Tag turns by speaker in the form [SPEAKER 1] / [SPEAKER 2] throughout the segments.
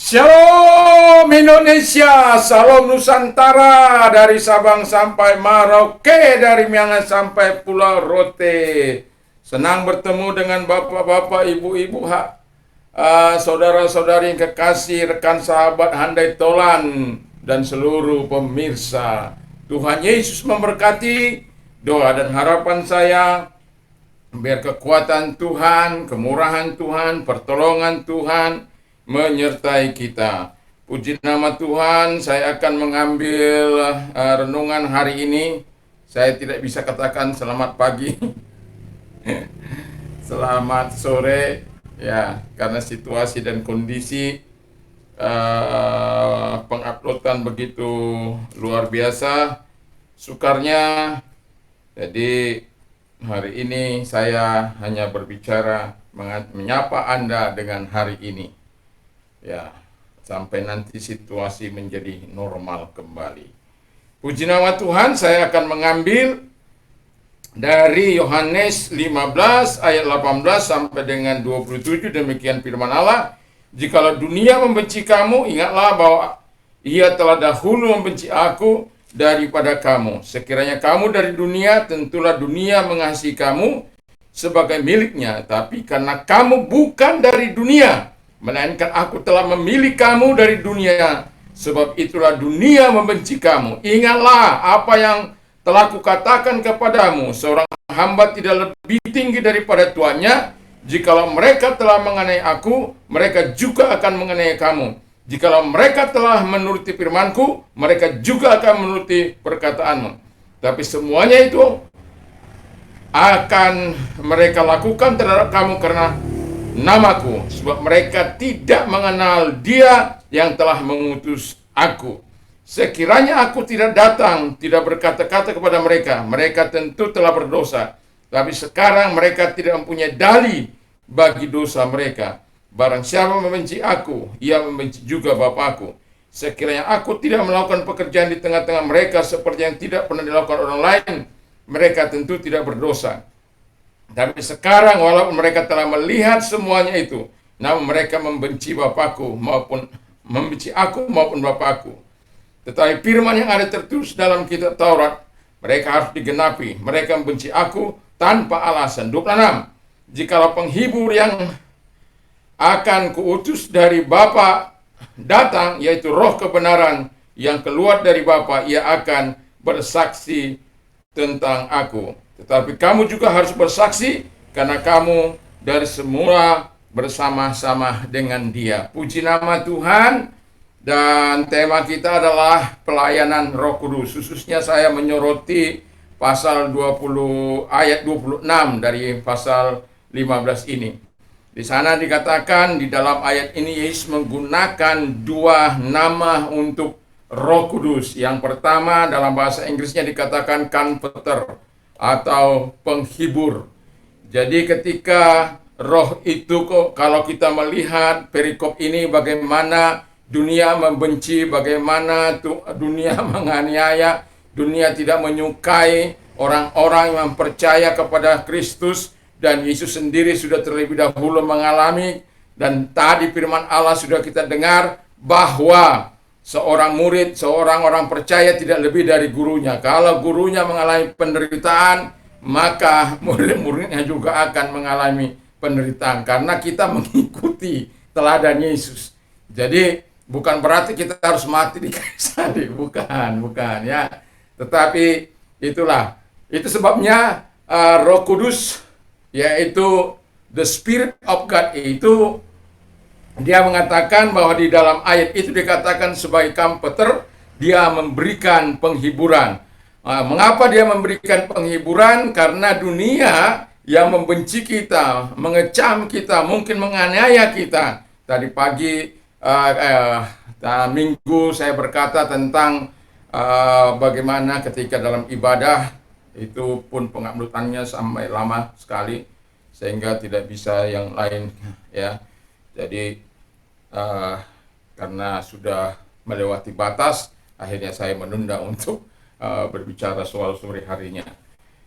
[SPEAKER 1] Shalom Indonesia, salam Nusantara, dari Sabang sampai Merauke, dari Miangas sampai Pulau Rote. Senang bertemu dengan bapak-bapak, ibu-ibu, saudara-saudari yang kekasih, rekan sahabat handai tolan, dan seluruh pemirsa. Tuhan Yesus memberkati. Doa dan harapan saya, biar kekuatan Tuhan, kemurahan Tuhan, pertolongan Tuhan menyertai kita. Puji nama Tuhan. Saya akan mengambil renungan hari ini. Saya tidak bisa katakan selamat pagi, selamat sore, ya, karena situasi dan kondisi penguploadan begitu luar biasa. Sukarnya, jadi hari ini saya hanya berbicara menyapa Anda dengan hari ini. Ya, sampai nanti situasi menjadi normal kembali. Puji nama Tuhan, saya akan mengambil dari Yohanes 15 ayat 18 sampai dengan 27. Demikian firman Allah. Jikalau dunia membenci kamu, ingatlah bahwa ia telah dahulu membenci aku daripada kamu. Sekiranya kamu dari dunia, tentulah dunia mengasihi kamu sebagai miliknya. Tapi karena kamu bukan dari dunia, melainkan aku telah memilih kamu dari dunia, sebab itulah dunia membenci kamu. Ingatlah apa yang telah kukatakan kepadamu, seorang hamba tidak lebih tinggi daripada tuannya. Jikalau mereka telah menganiaya aku, mereka juga akan menganiaya kamu. Jikalau mereka telah menuruti firmanku, mereka juga akan menuruti perkataanmu. Tapi semuanya itu akan mereka lakukan terhadap kamu karena namaku, sebab mereka tidak mengenal Dia yang telah mengutus aku. Sekiranya aku tidak datang, tidak berkata-kata kepada mereka, mereka tentu telah berdosa. Tapi sekarang mereka tidak mempunyai dalih bagi dosa mereka. Barang siapa membenci aku, ia membenci juga Bapakku. Sekiranya aku tidak melakukan pekerjaan di tengah-tengah mereka seperti yang tidak pernah dilakukan orang lain, mereka tentu tidak berdosa. Tapi sekarang walaupun mereka telah melihat semuanya itu, namun mereka membenci Bapakku maupun membenci aku maupun Bapakku. Tetapi firman yang ada tertulis dalam kitab Taurat, mereka harus digenapi. Mereka membenci aku tanpa alasan. 26. Jikalau penghibur yang akan kuutus dari Bapa datang, yaitu Roh kebenaran yang keluar dari Bapa, ia akan bersaksi tentang aku. Tetapi kamu juga harus bersaksi, karena kamu dari semula bersama-sama dengan Dia. Puji nama Tuhan. Dan tema kita adalah pelayanan Roh Kudus. Khususnya saya menyoroti pasal 20 ayat 26 dari pasal 15 ini. Di sana dikatakan, di dalam ayat ini Yesus menggunakan dua nama untuk Roh Kudus. Yang pertama dalam bahasa Inggrisnya dikatakan Comforter atau penghibur. Jadi ketika Roh itu, kalau kita melihat perikop ini, bagaimana dunia membenci, bagaimana dunia menganiaya, dunia tidak menyukai orang-orang yang percaya kepada Kristus, dan Yesus sendiri sudah terlebih dahulu mengalami. Dan tadi firman Allah sudah kita dengar bahwa seorang murid, seorang orang percaya tidak lebih dari gurunya. Kalau gurunya mengalami penderitaan, maka murid-muridnya juga akan mengalami penderitaan. Karena kita mengikuti teladan Yesus. Jadi bukan berarti kita harus mati di kayu salib, bukan ya. Tetapi itulah, itu sebabnya Roh Kudus, yaitu the Spirit of God, itu dia mengatakan bahwa di dalam ayat itu dikatakan sebagai comforter, dia memberikan penghiburan. Mengapa dia memberikan penghiburan? Karena dunia yang membenci kita, mengecam kita, mungkin menganiaya kita. Tadi pagi, minggu saya berkata tentang bagaimana ketika dalam ibadah, itu pun penguploadannya sampai lama sekali, sehingga tidak bisa yang lain, ya. Jadi karena sudah melewati batas, akhirnya saya menunda untuk berbicara soal sore harinya.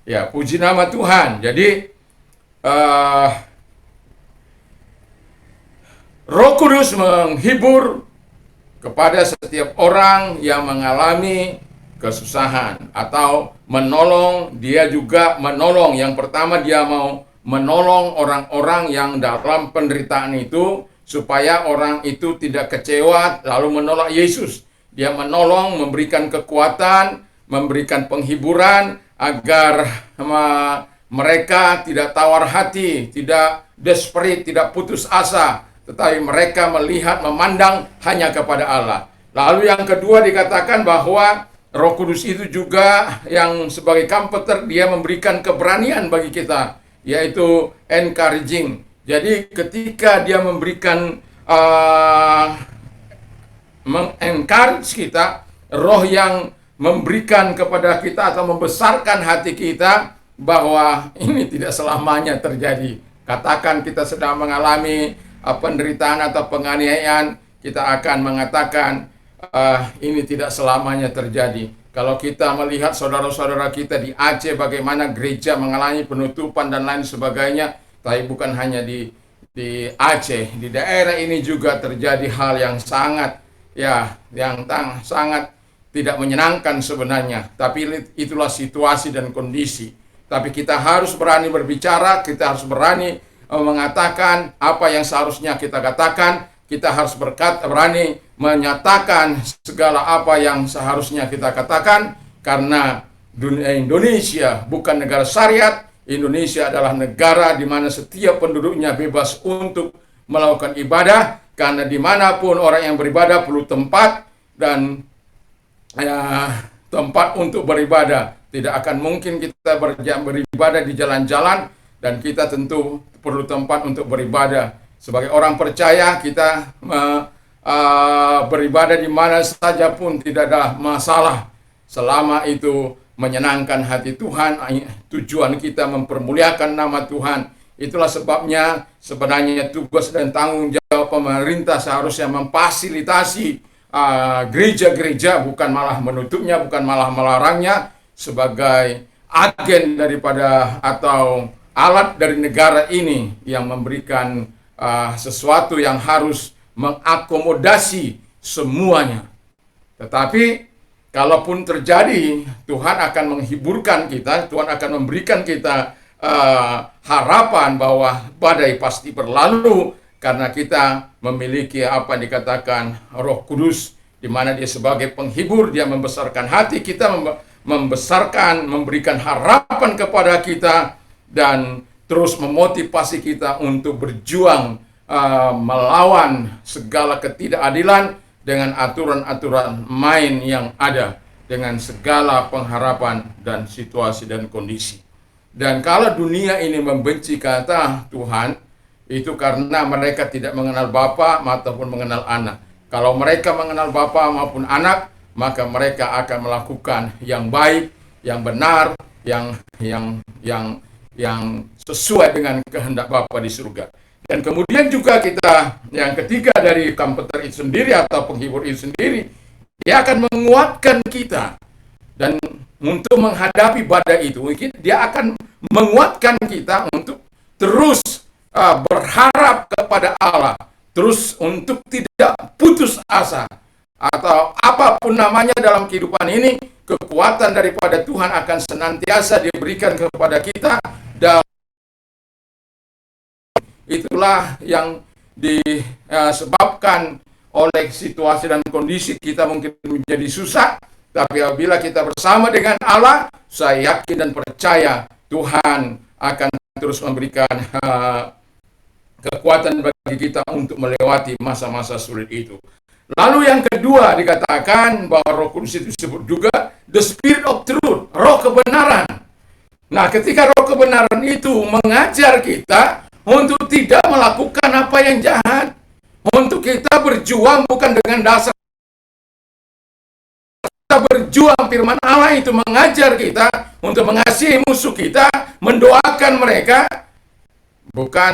[SPEAKER 1] Ya, puji nama Tuhan. Jadi Roh Kudus menghibur, kepada setiap orang yang mengalami kesusahan atau menolong. Dia juga menolong. Yang pertama, dia mau menolong orang-orang yang dalam penderitaan itu supaya orang itu tidak kecewa lalu menolak Yesus. Dia menolong, memberikan kekuatan, memberikan penghiburan agar mereka tidak tawar hati, tidak desperate, tidak putus asa, tetapi mereka melihat, memandang hanya kepada Allah. Lalu yang kedua dikatakan bahwa Roh Kudus itu juga yang sebagai comforter, dia memberikan keberanian bagi kita, yaitu encouraging. Jadi ketika dia memberikan mengencourage kita, roh yang memberikan kepada kita atau membesarkan hati kita bahwa ini tidak selamanya terjadi. Katakan kita sedang mengalami penderitaan atau penganiayaan, kita akan mengatakan ini tidak selamanya terjadi. Kalau kita melihat saudara-saudara kita di Aceh, bagaimana gereja mengalami penutupan dan lain sebagainya, tapi bukan hanya di Aceh, di daerah ini juga terjadi hal yang sangat sangat tidak menyenangkan sebenarnya. Tapi itulah situasi dan kondisi. Tapi kita harus berani berbicara, kita harus berani mengatakan apa yang seharusnya kita katakan. Kita harus berani menyatakan segala apa yang seharusnya kita katakan, karena Indonesia bukan negara syariat. Indonesia adalah negara di mana setiap penduduknya bebas untuk melakukan ibadah, karena dimanapun orang yang beribadah perlu tempat dan tempat untuk beribadah. Tidak akan mungkin kita beribadah di jalan-jalan, dan kita tentu perlu tempat untuk beribadah. Sebagai orang percaya, kita beribadah di mana saja pun tidak ada masalah, selama itu menyenangkan hati Tuhan. Tujuan kita mempermuliakan nama Tuhan. Itulah sebabnya sebenarnya tugas dan tanggung jawab pemerintah seharusnya memfasilitasi gereja-gereja, bukan malah menutupnya, bukan malah melarangnya, sebagai agen daripada atau alat dari negara ini yang memberikan sesuatu yang harus mengakomodasi semuanya. Tetapi kalaupun terjadi, Tuhan akan menghiburkan kita, Tuhan akan memberikan kita harapan bahwa badai pasti berlalu, karena kita memiliki apa yang dikatakan Roh Kudus, di mana dia sebagai penghibur, dia membesarkan hati kita, memberikan harapan kepada kita, dan terus memotivasi kita untuk berjuang melawan segala ketidakadilan dengan aturan-aturan main yang ada, dengan segala pengharapan dan situasi dan kondisi. Dan kalau dunia ini membenci kata Tuhan, itu karena mereka tidak mengenal Bapa ataupun mengenal Anak. Kalau mereka mengenal Bapa maupun Anak, maka mereka akan melakukan yang baik, yang benar, yang sesuai dengan kehendak Bapa di surga. Dan kemudian juga kita, yang ketiga dari comforter itu sendiri atau penghibur itu sendiri, dia akan menguatkan kita. Dan untuk menghadapi badai itu, dia akan menguatkan kita untuk terus berharap kepada Allah, terus untuk tidak putus asa, atau apapun namanya dalam kehidupan ini, kekuatan daripada Tuhan akan senantiasa diberikan kepada kita. Dan itulah yang disebabkan oleh situasi dan kondisi kita mungkin menjadi susah, tapi apabila kita bersama dengan Allah, saya yakin dan percaya Tuhan akan terus memberikan kekuatan bagi kita untuk melewati masa-masa sulit itu. Lalu yang kedua dikatakan bahwa Roh Kudus itu disebut juga the Spirit of Truth, Roh kebenaran. Nah, ketika Roh kebenaran itu mengajar kita untuk tidak melakukan apa yang jahat, untuk kita berjuang bukan dengan dasar kita berjuang, firman Allah itu mengajar kita untuk mengasihi musuh kita, mendoakan mereka, bukan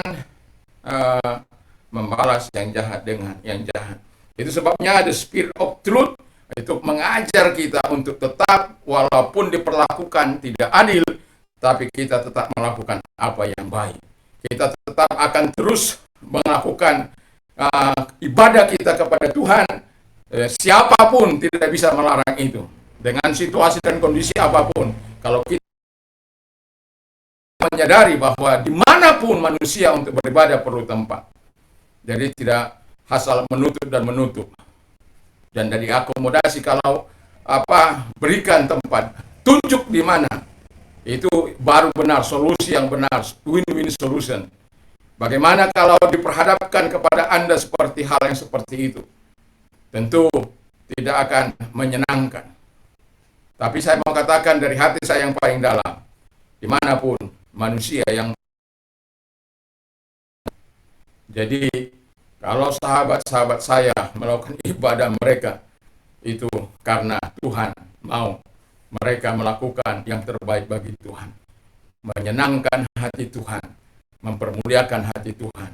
[SPEAKER 1] membalas yang jahat dengan yang jahat. Itu sebabnya the Spirit of Truth itu mengajar kita untuk tetap, walaupun diperlakukan tidak adil, tapi kita tetap melakukan apa yang baik. Kita tetap akan terus melakukan ibadah kita kepada Tuhan, Siapapun tidak bisa melarang itu. Dengan situasi dan kondisi apapun. Kalau kita menyadari bahwa dimanapun manusia untuk beribadah perlu tempat. Jadi tidak asal menutup dan menutup. Dan dari akomodasi kalau berikan tempat, tunjuk di mana. Itu baru benar, solusi yang benar, win-win solution. Bagaimana kalau diperhadapkan kepada Anda seperti hal yang seperti itu? Tentu tidak akan menyenangkan. Tapi saya mau katakan dari hati saya yang paling dalam, dimanapun manusia yang... Jadi kalau sahabat-sahabat saya melakukan ibadah mereka, itu karena Tuhan mau mereka melakukan yang terbaik bagi Tuhan. Menyenangkan hati Tuhan, mempermuliakan hati Tuhan,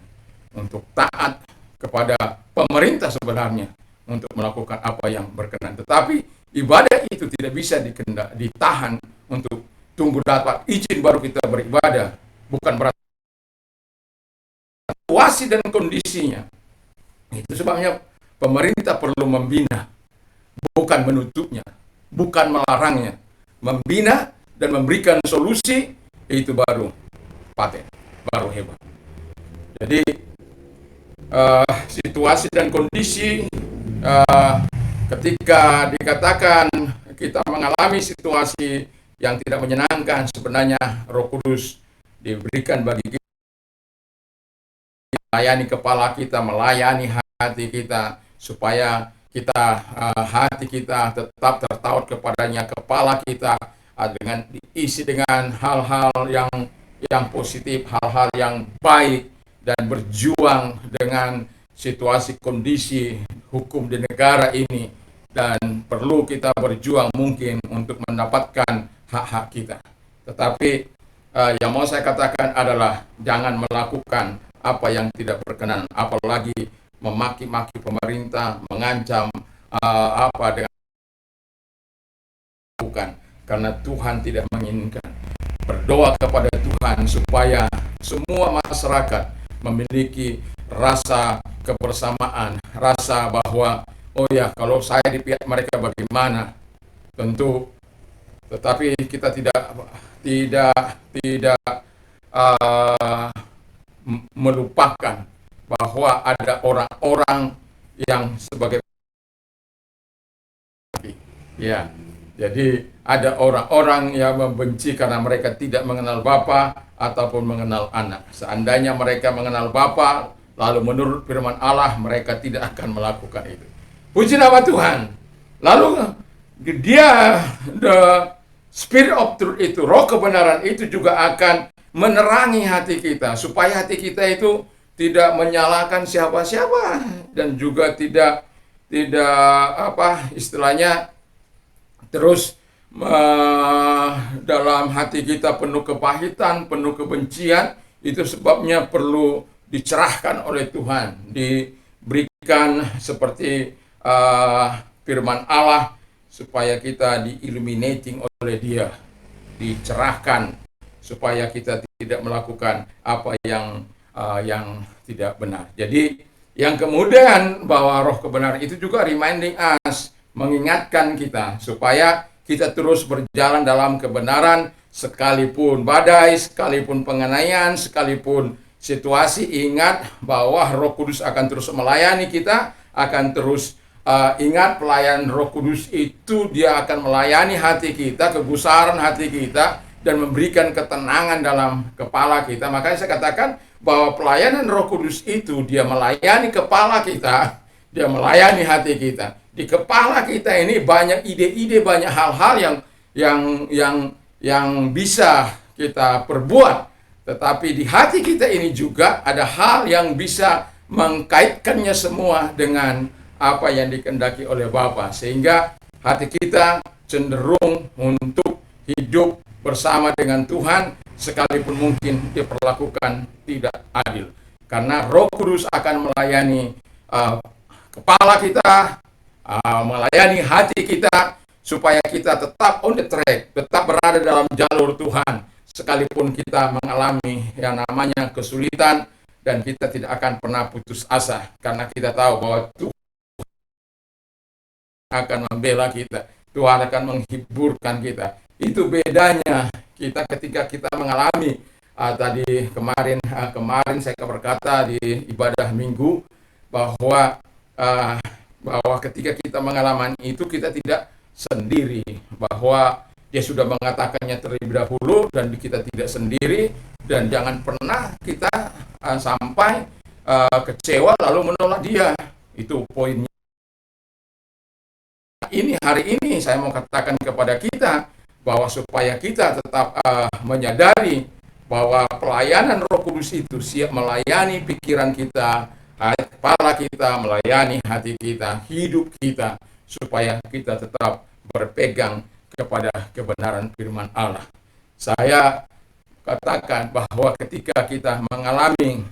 [SPEAKER 1] untuk taat kepada pemerintah sebenarnya, untuk melakukan apa yang berkenan. Tetapi ibadah itu tidak bisa ditahan untuk tunggu dapat izin baru kita beribadah. Bukan berarti situasi dan kondisinya. Itu sebabnya pemerintah perlu membina, bukan menutupnya, bukan melarangnya. Membina dan memberikan solusi, itu baru paten, baru hebat. Jadi situasi dan kondisi ketika dikatakan kita mengalami situasi yang tidak menyenangkan, sebenarnya Roh Kudus diberikan bagi kita melayani kepala kita, melayani hati kita, supaya kita hati kita tetap tertaut kepadanya, kepala kita dengan diisi dengan hal-hal yang positif, hal-hal yang baik, dan berjuang dengan situasi kondisi hukum di negara ini, dan perlu kita berjuang mungkin untuk mendapatkan hak-hak kita. Tetapi yang mau saya katakan adalah jangan melakukan apa yang tidak berkenan, apalagi memaki-maki pemerintah, mengancam dengan bukan, karena Tuhan tidak menginginkan. Berdoa kepada Tuhan supaya semua masyarakat memiliki rasa kebersamaan, rasa bahwa oh ya, kalau saya di pihak mereka bagaimana, tentu. Tetapi kita tidak melupakan bahwa ada orang-orang yang sebagai ya, jadi ada orang-orang yang membenci karena mereka tidak mengenal Bapa ataupun mengenal Anak. Seandainya mereka mengenal Bapa, lalu menurut firman Allah, mereka tidak akan melakukan itu. Puji nama Tuhan. Lalu dia, the Spirit of Truth itu, roh kebenaran itu juga akan menerangi hati kita, supaya hati kita itu tidak menyalahkan siapa-siapa, dan juga tidak istilahnya terus dalam hati kita penuh kepahitan, penuh kebencian. Itu sebabnya perlu dicerahkan oleh Tuhan, diberikan seperti firman Allah, supaya kita di-illuminating oleh Dia, dicerahkan supaya kita tidak melakukan apa yang tidak benar. Jadi yang kemudian bahwa roh kebenaran itu juga reminding us, mengingatkan kita supaya kita terus berjalan dalam kebenaran, sekalipun badai, sekalipun penganiayaan, sekalipun situasi. Ingat bahwa Roh Kudus akan terus melayani kita, akan terus ingat pelayan Roh Kudus itu, dia akan melayani hati kita, kegusaran hati kita, dan memberikan ketenangan dalam kepala kita. Makanya saya katakan bahwa pelayanan Roh Kudus itu dia melayani kepala kita, dia melayani hati kita. Di kepala kita ini banyak ide-ide, banyak hal-hal yang bisa kita perbuat. Tetapi di hati kita ini juga ada hal yang bisa mengkaitkannya semua dengan apa yang dikehendaki oleh Bapa, sehingga hati kita cenderung untuk hidup bersama dengan Tuhan, sekalipun mungkin diperlakukan tidak adil. Karena Roh Kudus akan melayani kepala kita, melayani hati kita, supaya kita tetap on the track, tetap berada dalam jalur Tuhan, sekalipun kita mengalami yang namanya kesulitan, dan kita tidak akan pernah putus asa, karena kita tahu bahwa Tuhan akan membela kita, Tuhan akan menghiburkan kita. Itu bedanya kita ketika kita mengalami tadi kemarin saya berkata di ibadah minggu bahwa uh, ketika kita mengalami itu kita tidak sendiri, bahwa dia sudah mengatakannya terlebih dahulu dan kita tidak sendiri, dan jangan pernah kita sampai kecewa lalu menolak dia. Itu poinnya. Hari ini saya mau katakan kepada kita bahwa supaya kita tetap menyadari bahwa pelayanan Roh Kudus itu siap melayani pikiran kita, kepala kita, melayani hati kita, hidup kita, supaya kita tetap berpegang kepada kebenaran firman Allah. Saya katakan bahwa ketika kita mengalami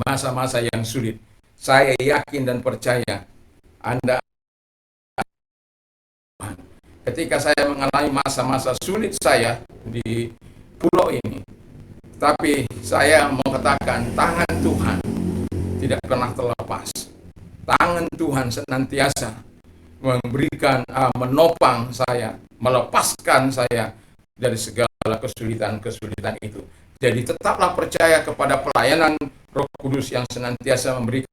[SPEAKER 1] masa-masa yang sulit, saya yakin dan percaya Anda, ketika saya mengalami masa-masa sulit saya di pulau ini, tapi saya mau katakan tangan Tuhan tidak pernah terlepas. Tangan Tuhan senantiasa memberikan, menopang saya, melepaskan saya dari segala kesulitan-kesulitan itu. Jadi tetaplah percaya kepada pelayanan Roh Kudus yang senantiasa memberikan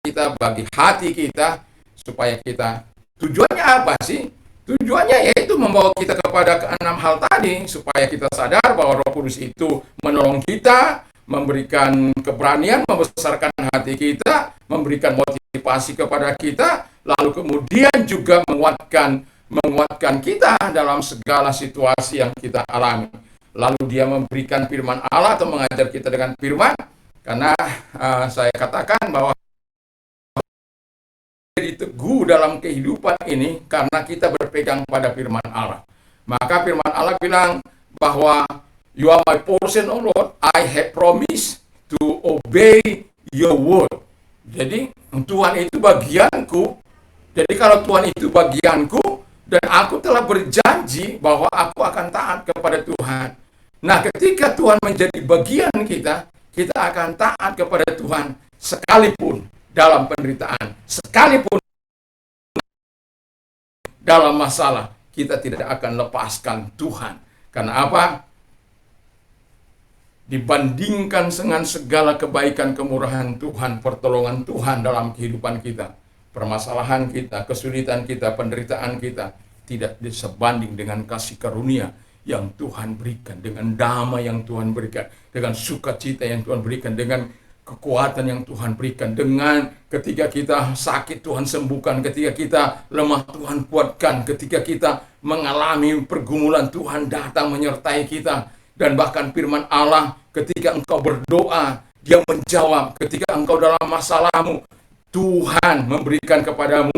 [SPEAKER 1] kita bagi hati kita, supaya kita, tujuannya apa sih? Tujuannya yaitu membawa kita kepada keenam hal tadi, supaya kita sadar bahwa Roh Kudus itu menolong kita, memberikan keberanian, membesarkan hati kita, memberikan motivasi kepada kita, lalu kemudian juga menguatkan kita dalam segala situasi yang kita alami. Lalu dia memberikan firman Allah atau mengajar kita dengan firman, karena saya katakan bahwa jadi teguh dalam kehidupan ini karena kita berpegang pada firman Allah. Maka firman Allah bilang bahwa you are my portion, O Lord, I have promised to obey your word. Jadi Tuhan itu bagianku. Jadi kalau Tuhan itu bagianku dan aku telah berjanji bahwa aku akan taat kepada Tuhan. Nah, ketika Tuhan menjadi bagian kita, kita akan taat kepada Tuhan sekalipun dalam penderitaan, sekalipun dalam masalah, kita tidak akan lepaskan Tuhan. Karena apa? Dibandingkan dengan segala kebaikan, kemurahan Tuhan, pertolongan Tuhan dalam kehidupan kita, permasalahan kita, kesulitan kita, penderitaan kita, tidak disebanding dengan kasih karunia yang Tuhan berikan, dengan damai yang Tuhan berikan, dengan sukacita yang Tuhan berikan, dengan kekuatan yang Tuhan berikan, dengan ketika kita sakit Tuhan sembuhkan, ketika kita lemah Tuhan kuatkan, ketika kita mengalami pergumulan Tuhan datang menyertai kita. Dan bahkan firman Allah, ketika engkau berdoa, dia menjawab. Ketika engkau dalam masalahmu, Tuhan memberikan kepadamu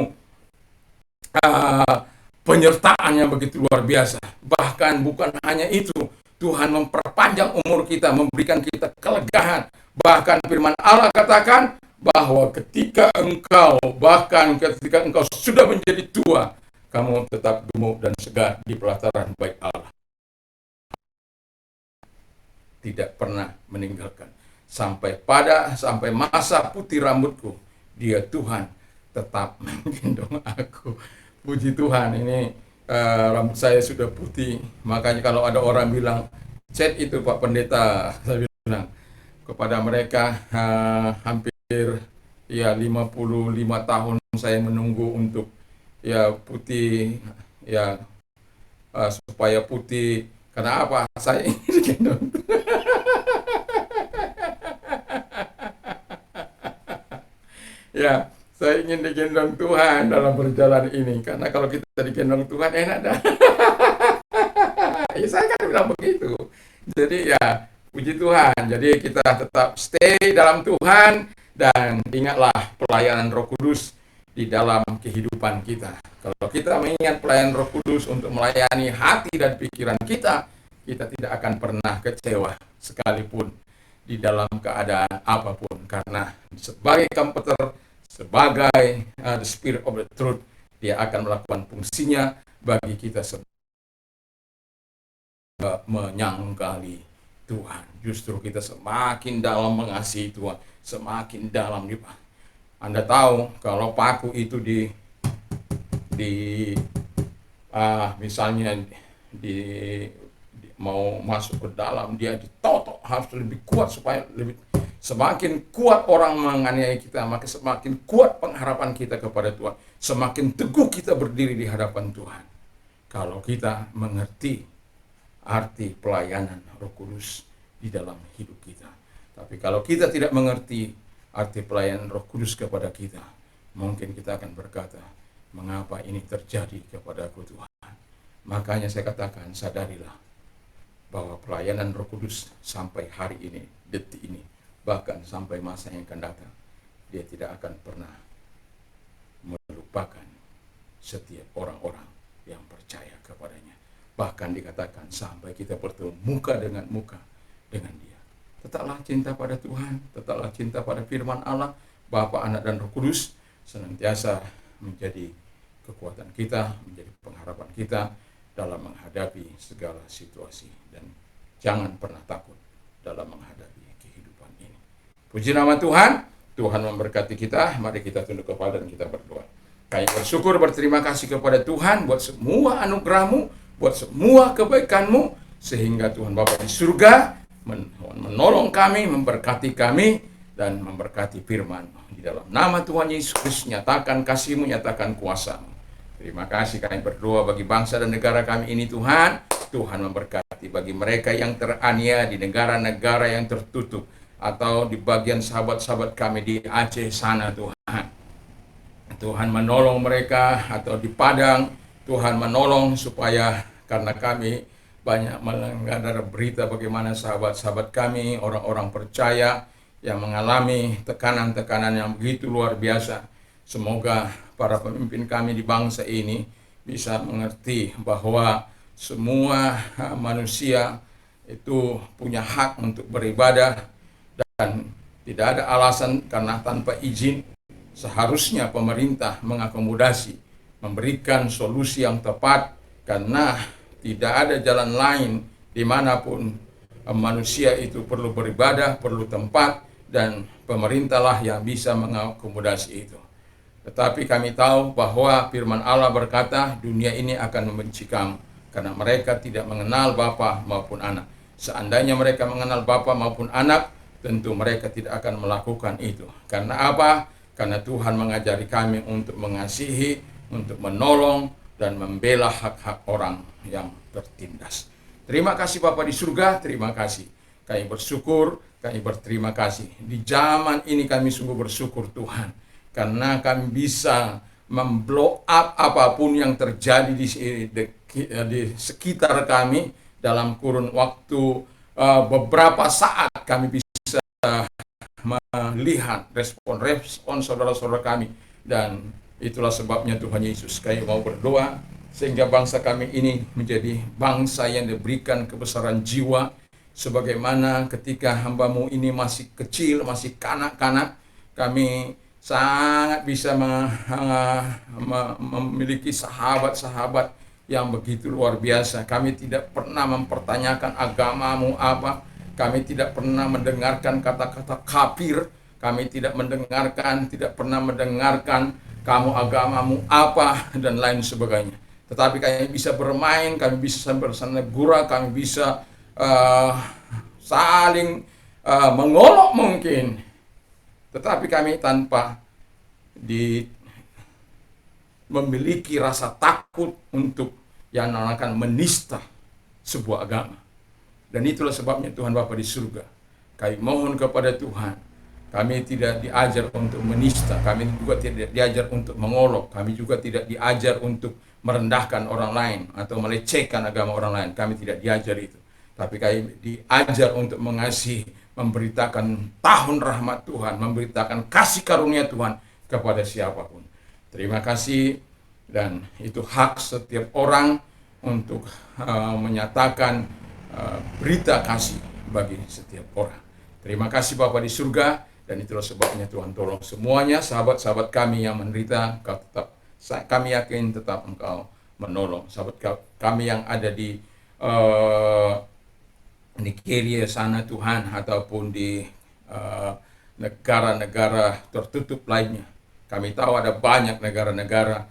[SPEAKER 1] penyertaan yang begitu luar biasa. Bahkan bukan hanya itu, Tuhan memperpanjang umur kita, memberikan kita kelegaan. Bahkan firman Allah katakan bahwa ketika engkau sudah menjadi tua, kamu tetap gemuk dan segar di pelataran bait Allah. Tidak pernah meninggalkan. Sampai masa putih rambutku, dia Tuhan tetap menggendong aku. Puji Tuhan, ini rambut saya sudah putih. Makanya kalau ada orang bilang, "Chat itu Pak Pendeta," saya bilang kepada mereka, hampir 55 tahun saya menunggu untuk putih, supaya putih. Karena apa? Saya ingin digendong. Saya ingin digendong Tuhan dalam perjalanan ini. Karena kalau kita digendong Tuhan enak dah. Saya kan bilang begitu. Jadi puji Tuhan. Jadi kita tetap stay dalam Tuhan dan ingatlah pelayanan Roh Kudus di dalam kehidupan kita. Kalau kita mengingat pelayanan Roh Kudus untuk melayani hati dan pikiran kita, kita tidak akan pernah kecewa sekalipun di dalam keadaan apapun. Karena sebagai komputer, sebagai the Spirit of the Truth, dia akan melakukan fungsinya bagi kita menyangkali Tuhan. Justru kita semakin dalam mengasihi Tuhan, semakin dalam Anda tahu kalau paku itu di misalnya di, mau masuk ke dalam, dia ditotok, harus lebih kuat supaya lebih semakin kuat orang menganiaya kita, maka semakin kuat pengharapan kita kepada Tuhan, semakin teguh kita berdiri di hadapan Tuhan. Kalau kita mengerti arti pelayanan Roh Kudus di dalam hidup kita. Tapi kalau kita tidak mengerti arti pelayanan Roh Kudus kepada kita, mungkin kita akan berkata, mengapa ini terjadi kepadaku Tuhan? Makanya saya katakan, sadarilah bahwa pelayanan Roh Kudus sampai hari ini, detik ini, bahkan sampai masa yang akan datang, dia tidak akan pernah melupakan setiap orang-orang yang percaya kepadanya. Bahkan dikatakan sampai kita bertemu muka dengan dia. Tetaplah cinta pada Tuhan, tetaplah cinta pada firman Allah, Bapa, Anak, dan Roh Kudus, senantiasa menjadi kekuatan kita, menjadi pengharapan kita dalam menghadapi segala situasi. Dan jangan pernah takut dalam menghadapi kehidupan ini. Puji nama Tuhan, Tuhan memberkati kita. Mari kita tunduk kepala dan kita berdoa. Kami bersyukur, berterima kasih kepada Tuhan buat semua anugerah-Mu, buat semua kebaikan-Mu, sehingga Tuhan Bapa di surga menolong kami, memberkati kami, dan memberkati firman. Di dalam nama Tuhan Yesus Kristus, nyatakan kasih-Mu, nyatakan kuasa-Mu. Terima kasih, kami berdoa bagi bangsa dan negara kami ini Tuhan. Tuhan memberkati bagi mereka yang teraniaya di negara-negara yang tertutup, atau di bagian sahabat-sahabat kami di Aceh sana Tuhan. Tuhan menolong mereka, atau di Padang, Tuhan menolong supaya, karena kami banyak mendengar berita bagaimana sahabat-sahabat kami, orang-orang percaya yang mengalami tekanan-tekanan yang begitu luar biasa. Semoga para pemimpin kami di bangsa ini bisa mengerti bahwa semua manusia itu punya hak untuk beribadah, dan tidak ada alasan karena tanpa izin. Seharusnya pemerintah mengakomodasi, memberikan solusi yang tepat, karena tidak ada jalan lain dimanapun manusia itu perlu beribadah, perlu tempat, dan pemerintahlah yang bisa mengakomodasi itu. Tetapi kami tahu bahwa firman Allah berkata, dunia ini akan membenci kamu, karena mereka tidak mengenal Bapa maupun Anak. Seandainya mereka mengenal Bapa maupun Anak, tentu mereka tidak akan melakukan itu. Karena apa? Karena Tuhan mengajari kami untuk mengasihi, untuk menolong, dan membela hak-hak orang yang tertindas. Terima kasih Bapa di surga, terima kasih. Kami bersyukur, kami berterima kasih. Di zaman ini kami sungguh bersyukur Tuhan, karena kami bisa memblow up apapun yang terjadi di sekitar kami. Dalam kurun waktu beberapa saat kami bisa melihat respon saudara-saudara kami, dan itulah sebabnya Tuhan Yesus, kami mau berdoa sehingga bangsa kami ini menjadi bangsa yang diberikan kebesaran jiwa, sebagaimana ketika hamba-Mu ini masih kecil, masih kanak-kanak, kami sangat bisa memiliki sahabat-sahabat yang begitu luar biasa. Kami tidak pernah mempertanyakan agama-Mu apa, kami tidak pernah mendengarkan kata-kata kafir, kami tidak pernah mendengarkan kamu agamamu apa, dan lain sebagainya. Tetapi kami bisa bermain, kami bisa bersandagura, kami bisa saling mengolok mungkin. Tetapi kami tanpa memiliki rasa takut untuk yang akan menista sebuah agama. Dan itulah sebabnya Tuhan Bapa di surga, kami mohon kepada Tuhan, kami tidak diajar untuk menista, kami juga tidak diajar untuk mengolok, kami juga tidak diajar untuk merendahkan orang lain atau melecehkan agama orang lain. Kami tidak diajar itu. Tapi kami diajar untuk mengasihi, memberitakan tahun rahmat Tuhan, memberitakan kasih karunia Tuhan kepada siapapun. Terima kasih, dan itu hak setiap orang untuk menyatakan berita kasih bagi setiap orang. Terima kasih Bapa di surga, dan itulah sebabnya Tuhan tolong semuanya sahabat-sahabat kami yang menderita, kami yakin tetap Engkau menolong. Sahabat kami yang ada di Nigeria sana Tuhan, ataupun di negara-negara tertutup lainnya. Kami tahu ada banyak negara-negara,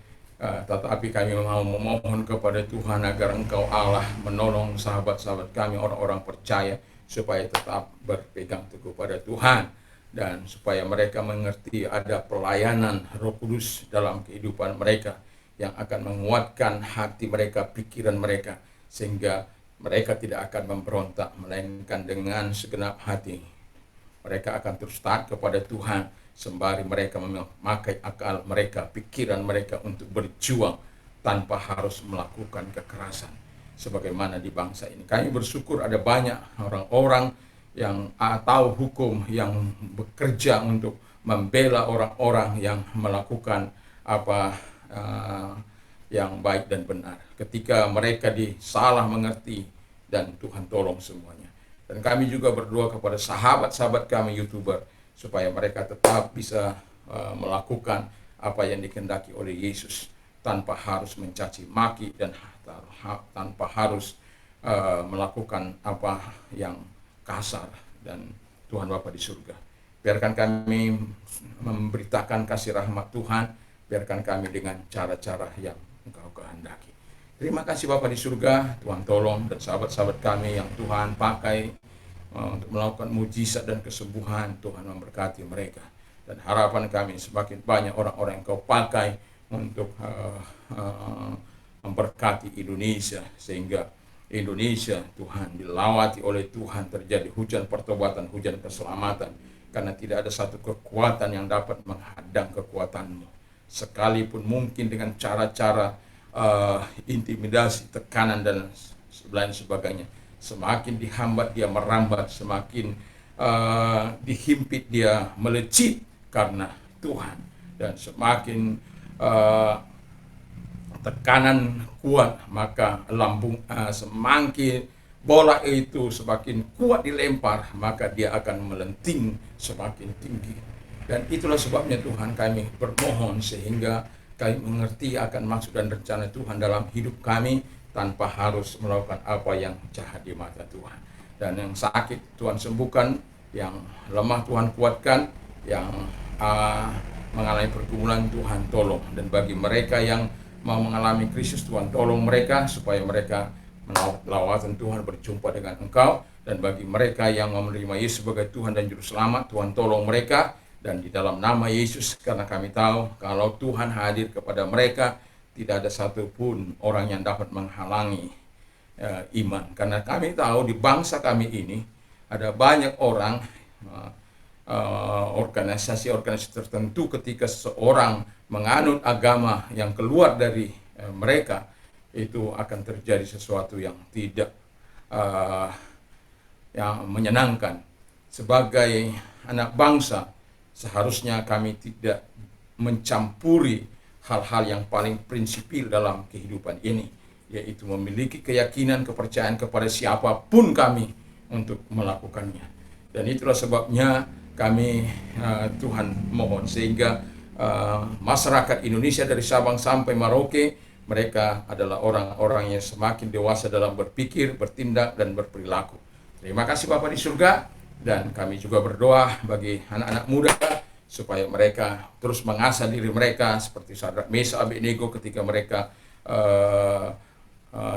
[SPEAKER 1] tetapi kami mau memohon kepada Tuhan agar Engkau Allah menolong sahabat-sahabat kami, orang-orang percaya, supaya tetap berpegang teguh pada Tuhan, dan supaya mereka mengerti ada pelayanan Roh Kudus dalam kehidupan mereka yang akan menguatkan hati mereka, pikiran mereka, sehingga mereka tidak akan memberontak, melainkan dengan segenap hati mereka akan terus taat kepada Tuhan, sembari mereka memakai akal mereka, pikiran mereka untuk berjuang tanpa harus melakukan kekerasan sebagaimana di bangsa ini. Kami bersyukur ada banyak orang-orang yang tahu hukum, yang bekerja untuk membela orang-orang yang melakukan apa yang baik dan benar, ketika mereka disalah mengerti, dan Tuhan tolong semuanya. Dan kami juga berdoa kepada sahabat-sahabat kami YouTuber, supaya mereka tetap bisa melakukan apa yang dikehendaki oleh Yesus, tanpa harus mencaci maki dan tanpa harus melakukan apa yang kasar. Dan Tuhan Bapa di surga, biarkan kami memberitakan kasih rahmat Tuhan, biarkan kami dengan cara-cara yang Engkau kehendaki. Terima kasih Bapa di surga, Tuhan tolong dan sahabat-sahabat kami yang Tuhan pakai untuk melakukan mujizat dan kesembuhan. Tuhan memberkati mereka, dan harapan kami semakin banyak orang-orang yang Kau pakai untuk memberkati Indonesia, sehingga Indonesia Tuhan dilawati oleh Tuhan, terjadi hujan pertobatan, hujan keselamatan, karena tidak ada satu kekuatan yang dapat menghadang kekuatan-Mu, sekalipun mungkin dengan cara-cara intimidasi, tekanan, dan lain sebagainya. Semakin dihambat dia merambat, semakin dihimpit dia melejit karena Tuhan, dan semakin tekanan kuat, maka lambung semakin bola itu semakin kuat dilempar, maka dia akan melenting semakin tinggi. Dan itulah sebabnya Tuhan kami bermohon, sehingga kami mengerti akan maksud dan rencana Tuhan dalam hidup kami, tanpa harus melakukan apa yang jahat di mata Tuhan. Dan yang sakit Tuhan sembuhkan, yang lemah Tuhan kuatkan, yang mengalami pergumulan Tuhan tolong. Dan bagi mereka yang mau mengalami krisis, Tuhan tolong mereka, supaya mereka mendapat lawatan Tuhan, berjumpa dengan Engkau. Dan bagi mereka yang mau menerima Yesus sebagai Tuhan dan Juru Selamat, Tuhan tolong mereka. Dan di dalam nama Yesus, karena kami tahu kalau Tuhan hadir kepada mereka, tidak ada satupun orang yang dapat menghalangi iman. Karena kami tahu di bangsa kami ini ada banyak orang, organisasi-organisasi tertentu, ketika seseorang menganut agama yang keluar dari mereka, itu akan terjadi sesuatu yang tidak yang menyenangkan. Sebagai anak bangsa, seharusnya kami tidak mencampuri hal-hal yang paling prinsipil dalam kehidupan ini, yaitu memiliki keyakinan, kepercayaan kepada siapapun kami untuk melakukannya. Dan itulah sebabnya kami Tuhan mohon, sehingga masyarakat Indonesia dari Sabang sampai Merauke, mereka adalah orang-orang yang semakin dewasa dalam berpikir, bertindak, dan berperilaku. Terima kasih Bapa di surga. Dan kami juga berdoa bagi anak-anak muda, supaya mereka terus mengasah diri mereka seperti Sadrak, Mesak, Abednego, ketika mereka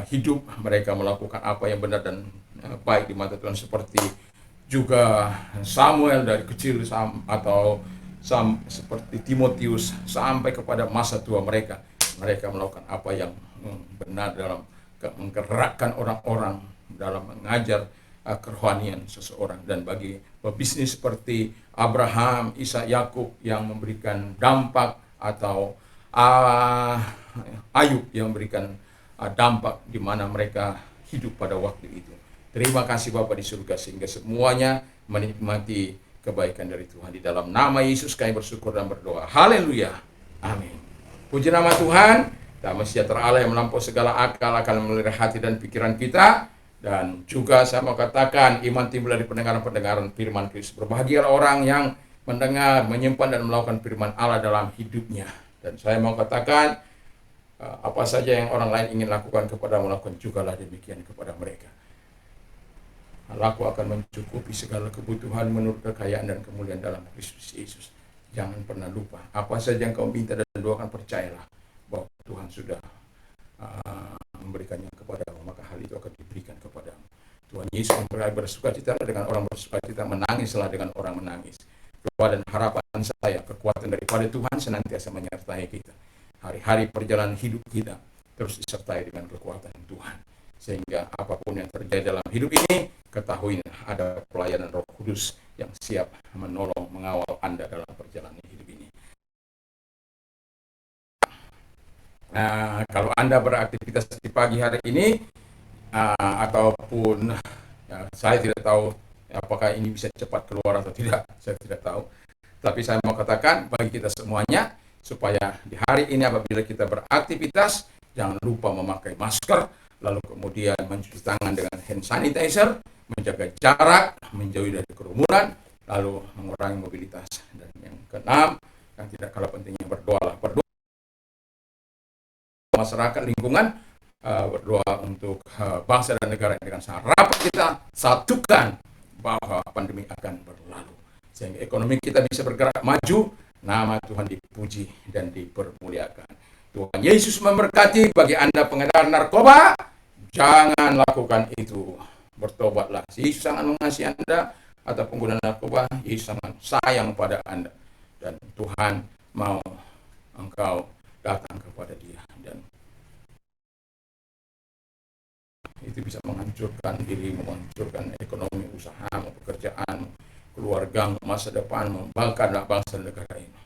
[SPEAKER 1] hidup, mereka melakukan apa yang benar dan baik di mata Tuhan, seperti juga Samuel dari kecil seperti Timotius sampai kepada masa tua mereka melakukan apa yang benar dalam menggerakkan orang-orang dalam mengajar kerohanian seseorang. Dan bagi pebisnis seperti Abraham, Ishak, Yakub yang memberikan dampak, atau Ayub yang memberikan dampak di mana mereka hidup pada waktu itu. Terima kasih Bapa di surga, sehingga semuanya menikmati kebaikan dari Tuhan. Di dalam nama Yesus kami bersyukur dan berdoa. Haleluya. Amin. Puji nama Tuhan. Damai sejahtera Allah yang melampaui segala akal akan memelihara hati dan pikiran kita. Dan juga saya mau katakan, iman timbul dari pendengaran-pendengaran firman Kristus. Berbahagialah orang yang mendengar, menyimpan, dan melakukan firman Allah dalam hidupnya. Dan saya mau katakan, apa saja yang orang lain ingin lakukan kepadamu, lakukan jugalah demikian kepada mereka. Allahku akan mencukupi segala kebutuhan menurut kekayaan dan kemuliaan dalam Kristus Yesus. Jangan pernah lupa, apa saja yang kau minta dan doakan, percayalah bahwa Tuhan sudah memberikannya kepadamu, maka hal itu akan diberikan kepadamu. Tuhan Yesus bersukacita dengan orang bersukacita, menangislah dengan orang menangis. Doa dan harapan saya, kekuatan daripada Tuhan senantiasa menyertai kita. Hari-hari perjalanan hidup kita terus disertai dengan kekuatan Tuhan. Sehingga apapun yang terjadi dalam hidup ini, ketahui ada pelayanan Roh Kudus yang siap menolong, mengawal Anda dalam perjalanan hidup ini. Nah, kalau Anda beraktivitas di pagi hari ini, ataupun saya tidak tahu apakah ini bisa cepat keluar atau tidak, saya tidak tahu. Tapi saya mau katakan bagi kita semuanya, supaya di hari ini apabila kita beraktivitas, jangan lupa memakai masker, lalu kemudian mencuci tangan dengan hand sanitizer, menjaga jarak, menjauhi dari kerumunan, lalu mengurangi mobilitas. Dan yang keenam, yang tidak kalah pentingnya, berdoalah. Berdoa masyarakat, lingkungan, berdoa untuk bangsa dan negara dengan sangat rapat kita satukan bahwa pandemi akan berlalu. Sehingga ekonomi kita bisa bergerak maju, nama Tuhan dipuji dan dipermuliakan. Tuhan Yesus memberkati. Bagi Anda pengedar narkoba, jangan lakukan itu. Bertobatlah. Yesus sangat mengasihi Anda. Atau pengguna narkoba, Yesus sangat sayang pada Anda. Dan Tuhan mau engkau datang kepada Dia. Dan itu bisa menghancurkan dirimu, menghancurkan ekonomi, usahamu, pekerjaanmu, keluargamu, masa depanmu, bahkan bangsa dan negara ini.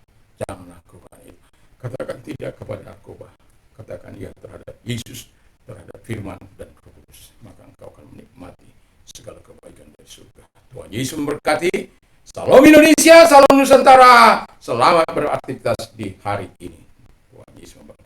[SPEAKER 1] Jangan lakukan itu. Katakan tidak kepada narkoba. Katakan ya terhadap Yesus, terhadap firman dan Roh Kudus. Maka engkau akan menikmati segala kebaikan dari surga. Tuhan Yesus memberkati. Salam Indonesia, salam Nusantara. Selamat beraktivitas di hari ini. Tuhan Yesus memberkati.